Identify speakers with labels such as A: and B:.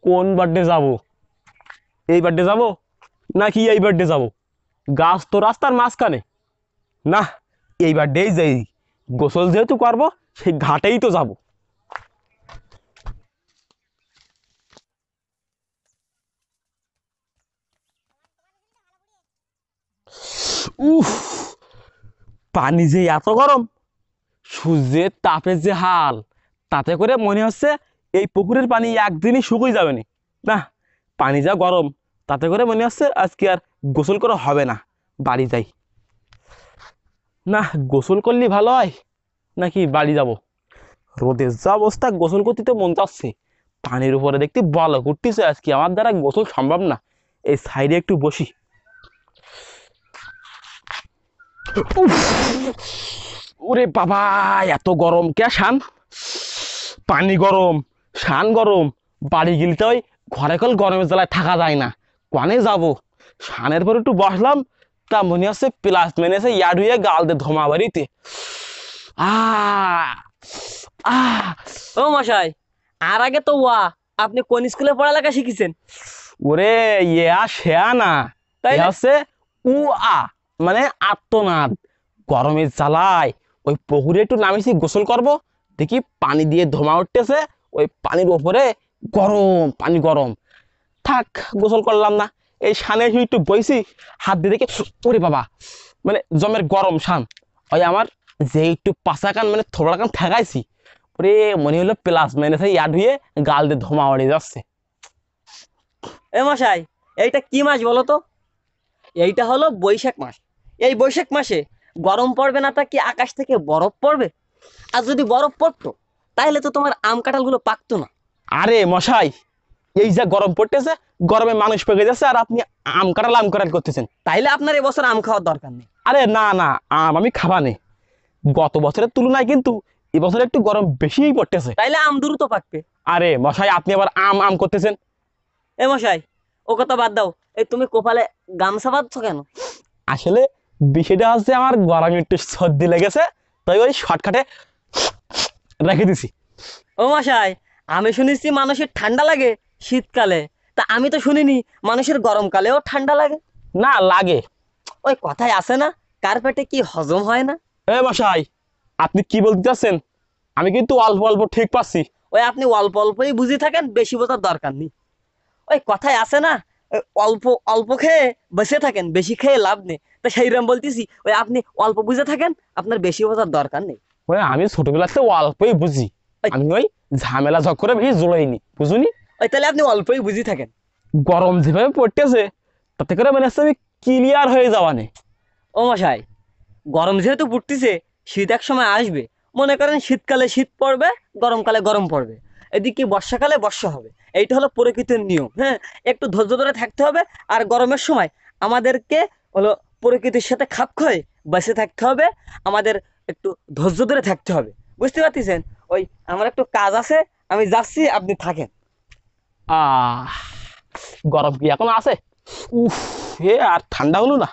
A: কোন বার্থডে যাব? এই বার্থডে যাব নাকি এই বার্থডে যাব? গাছ তো রাস্তার মাঝখানে। না, এই বার্থডেই যাই। গোসল যেহেতু করবো সেই ঘাটেই তো যাব। উফ, পানি যে এত গরম, সূর্যের তাপের যে হাল, তাতে করে মনে হচ্ছে এই পুকুরের পানি একদিনই শুকিয়ে যাবে না। না, পানি যা গরম, তাতে করে মনে হচ্ছে আজকে আর গোসল করা হবে না, বাড়ি যাই। না, গোসল করলে ভালো হয় নাকি বাড়ি যাব? রোদের যা অবস্থা, গোসল করতে তো মন চাচ্ছে। পানির উপরে দেখতে বল করতেছে, আজকে আমার দ্বারা গোসল সম্ভব না। এই সাইডে একটু বসি। উফ, ওরে বাবা, এত গরম কে শান! পানি গরম, শান গরম। বাড়ি গেলে তো ওই ঘরে কল গরমের জ্বালায় থাকা যায় না। কানে যাব, শানের পর একটু বসলাম, তা মনে হচ্ছে প্লাস মেনেছে ইয়াড হয়ে গাল দে ধোমা বাড়িতে। আহ আহ
B: ও মশাই, আর আগে তো আপনি কোন স্কুলে পড়ালেখা শিখেছেন?
A: ওরে, ইয়া শেয়া না, এ
B: তাইলে?
A: হচ্ছে উ আ, মানে আত্মনাদ। গরমের জ্বালায় ওই পুকুরে একটু নামিছি গোসল করব, দেখি পানি দিয়ে ধোঁয়া উঠতেছে। ওই পানির ওপরে গরম পানি, গরম। থাক, গোসল করলাম না। এই শানে এসে একটু বইছি, হাত দিয়ে দেখি ওরে বাবা, মানে জমের গরম শান। ওই আমার যে একটু পাশা কান মানে থোড়া কান ঠেকাইছি, ওরে মনে হলো প্লাস মাইনাস ইয়াড হয়ে গাল দিয়ে ধোঁয়া উড়ে যাচ্ছে।
B: এ মশাই, এইটা কি মাস বলো তো? এইটা হলো বৈশাখ মাস। এই বৈশাখ মাসে গরম পড়বে না তা কি আকাশ থেকে বরফ পড়বে? আর যদি বরফ পড়তো তাহলে তো তোমার আম কাঁঠালগুলো পাকতো না।
A: আরে মশাই, এই যে গরম পড়তেছে, গরমে মানুষ পেকে যাচ্ছে, আর আপনি আম কাঁঠাল করতেছেন।
B: তাইলে আপনার এবছর আম খাওয়ার দরকার নেই।
A: আরে না না, আম আমি খাবা নেই। গত বছরের তুলনায় কিন্তু এবছর একটু গরম বেশিই পড়তেছে।
B: তাইলে আম দ্রুত পাকবে।
A: আরে মশাই, আপনি আবার আম আম করতেছেন।
B: এ মশাই, ও কথা বাদ দাও। এই তুমি কপালে গামছা বাঁধছ কেন?
A: আসলে বিষয়টা হচ্ছে আমার গরমে একটু সর্দি লেগেছে, তাই ওই শর্টকাটে রেখে দিছি।
B: ও মশাই, আমি শুনেছি মানুষের ঠান্ডা লাগে শীতকালে, তা আমি তো শুনিনি মানুষের গরমকালেও ঠান্ডা লাগে।
A: না লাগে।
B: ওই কথায় আছে না, কার পেটে কি হজম হয় না?
A: এ মশাই, আপনি কি বলতে চাচ্ছেন? আমি কিন্তু অল্প অল্প ঠিক পাচ্ছি।
B: ওই আপনি অল্প অল্পই বুঝে থাকেন, বেশি বোঝার দরকার নেই। ওই কথায় আছে না, ওই অল্প অল্প খেয়ে বেঁচে থাকেন, বেশি খেয়ে লাভ নেই। তা সেইরকম বলতেছি, ওই আপনি অল্প বুঝে থাকেন, আপনার বেশি বোঝার দরকার নেই।
A: ওই আমি ছোটবেলাতে অল্পই বুঝি।
B: ওই
A: আমি ওই ঝামেলা ঝক্করে বেশি জড়াইনি, বুঝুনি।
B: ওই তাহলে আপনি অল্পই বুঝে থাকেন।
A: গরম যেভাবে পড়তেছে, তাতে করে মানে হচ্ছে আমি ক্লিয়ার হয়ে যাওয়া নেই।
B: ও মশাই, গরম যেহেতু পড়তেছে, শীত এক সময় আসবে। মনে করেন শীতকালে শীত পড়বে, গরমকালে গরম পড়বে, এদিকে বর্ষাকালে বর্ষা হবে। এইটা হলো প্রকৃতির নিয়ম। হ্যাঁ, একটু ধৈর্য ধরে থাকতে হবে। আর গরমের সময় আমাদেরকে হলো প্রকৃতির সাথে খাপ খাইয়ে বেঁচে থাকতে হবে। আমাদের একটু ধৈর্য ধরে থাকতে হবে, বুঝতে পারতেছেন? ওই আমার একটু কাজ আছে, আমি যাচ্ছি, আপনি থাকেন।
A: আহ, গরম কি এখন আছে? উফ, এ আর ঠান্ডা হলো না।